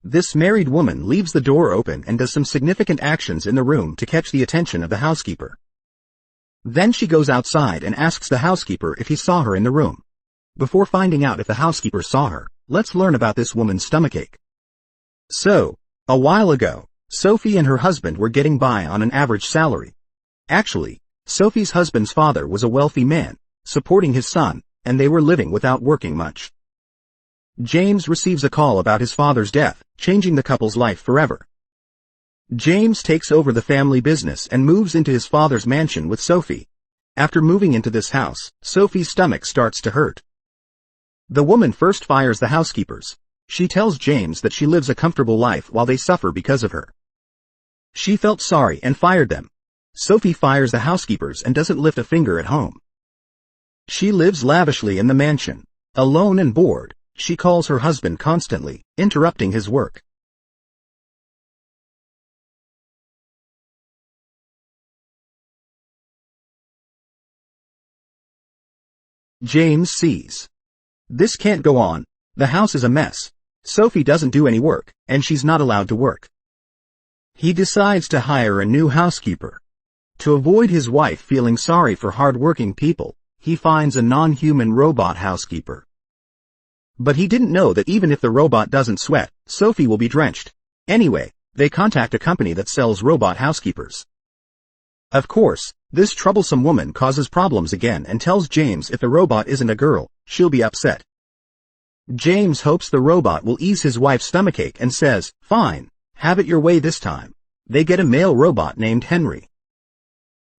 This married woman leaves the door open and does some significant actions in the room to catch the attention of the housekeeper. Then she goes outside and asks the housekeeper if he saw her in the room. Before finding out if the housekeeper saw her, let's learn about this woman's stomachache. So, a while ago, Sophie and her husband were getting by on an average salary. Actually, Sophie's husband's father was a wealthy man, supporting his son, and they were living without working much. James receives a call about his father's death, changing the couple's life forever. James takes over the family business and moves into his father's mansion with Sophie. After moving into this house, Sophie's stomach starts to hurt. The woman first fires the housekeepers. She tells James that she lives a comfortable life while they suffer because of her. She felt sorry and fired them. Sophie fires the housekeepers and doesn't lift a finger at home. She lives lavishly in the mansion. Alone and bored, she calls her husband constantly, interrupting his work. James sees. This can't go on. The house is a mess. Sophie doesn't do any work, and she's not allowed to work. He decides to hire a new housekeeper. To avoid his wife feeling sorry for hard-working people, he finds a non-human robot housekeeper. But he didn't know that even if the robot doesn't sweat, Sophie will be drenched. Anyway, they contact a company that sells robot housekeepers. Of course, this troublesome woman causes problems again and tells James if the robot isn't a girl, she'll be upset. James hopes the robot will ease his wife's stomachache and says, "Fine, have it your way this time." They get a male robot named Henry.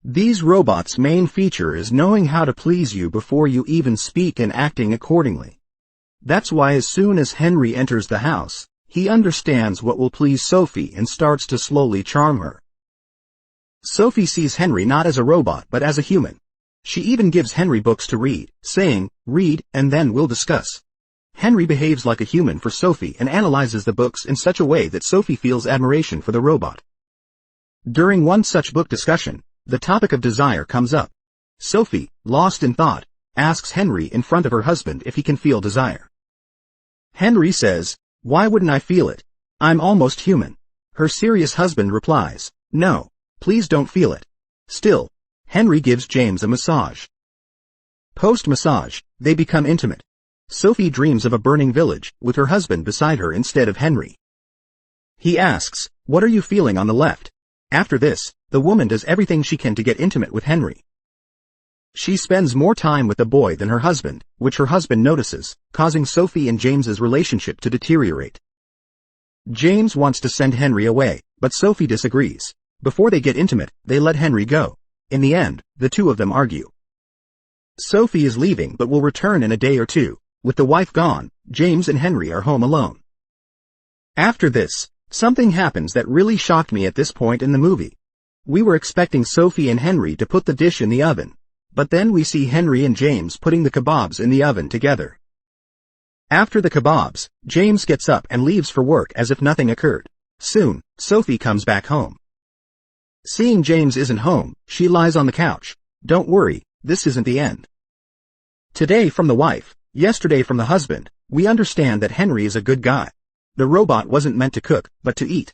These robots' main feature is knowing how to please you before you even speak and acting accordingly. That's why as soon as Henry enters the house, he understands what will please Sophie and starts to slowly charm her. Sophie sees Henry not as a robot but as a human. She even gives Henry books to read, saying, "Read, and then we'll discuss." Henry behaves like a human for Sophie and analyzes the books in such a way that Sophie feels admiration for the robot. During one such book discussion, the topic of desire comes up. Sophie, lost in thought, asks Henry in front of her husband if he can feel desire. Henry says, "Why wouldn't I feel it? I'm almost human." Her serious husband replies, "No, please don't feel it." Still, Henry gives James a massage. Post-massage, they become intimate. Sophie dreams of a burning village, with her husband beside her instead of Henry. He asks, "What are you feeling on the left?" After this, the woman does everything she can to get intimate with Henry. She spends more time with the boy than her husband, which her husband notices, causing Sophie and James's relationship to deteriorate. James wants to send Henry away, but Sophie disagrees. Before they get intimate, they let Henry go. In the end, the two of them argue. Sophie is leaving but will return in a day or two. With the wife gone, James and Henry are home alone. After this, something happens that really shocked me at this point in the movie. We were expecting Sophie and Henry to put the dish in the oven, but then we see Henry and James putting the kebabs in the oven together. After the kebabs, James gets up and leaves for work as if nothing occurred. Soon, Sophie comes back home. Seeing James isn't home, she lies on the couch. "Don't worry, this isn't the end." Today from the wife, yesterday from the husband, we understand that Henry is a good guy. The robot wasn't meant to cook, but to eat.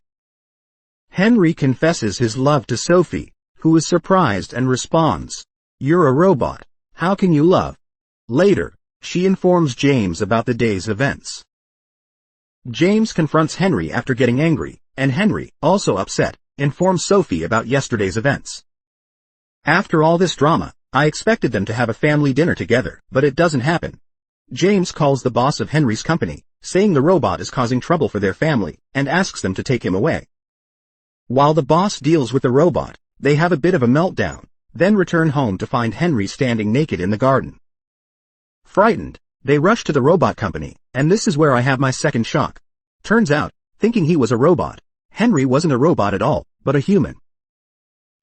Henry confesses his love to Sophie, who is surprised and responds, "You're a robot. How can you love?" Later, she informs James about the day's events. James confronts Henry after getting angry, and Henry, also upset, informs Sophie about yesterday's events. After all this drama, I expected them to have a family dinner together, but it doesn't happen. James calls the boss of Henry's company, saying the robot is causing trouble for their family, and asks them to take him away. While the boss deals with the robot, they have a bit of a meltdown, then return home to find Henry standing naked in the garden. Frightened, they rush to the robot company, and this is where I have my second shock. Turns out, thinking he was a robot, Henry wasn't a robot at all, but a human.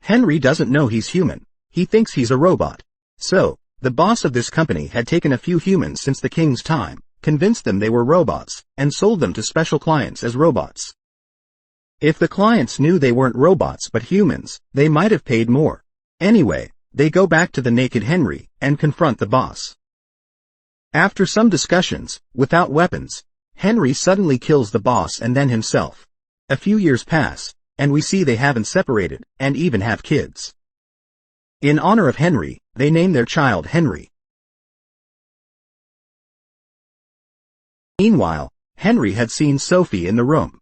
Henry doesn't know he's human. He thinks he's a robot. So, the boss of this company had taken a few humans since the king's time, convinced them they were robots, and sold them to special clients as robots. If the clients knew they weren't robots but humans, they might have paid more. Anyway, they go back to the naked Henry, and confront the boss. After some discussions, without weapons, Henry suddenly kills the boss and then himself. A few years pass, and we see they haven't separated, and even have kids. In honor of Henry, they name their child Henry. Meanwhile, Henry had seen Sophie in the room.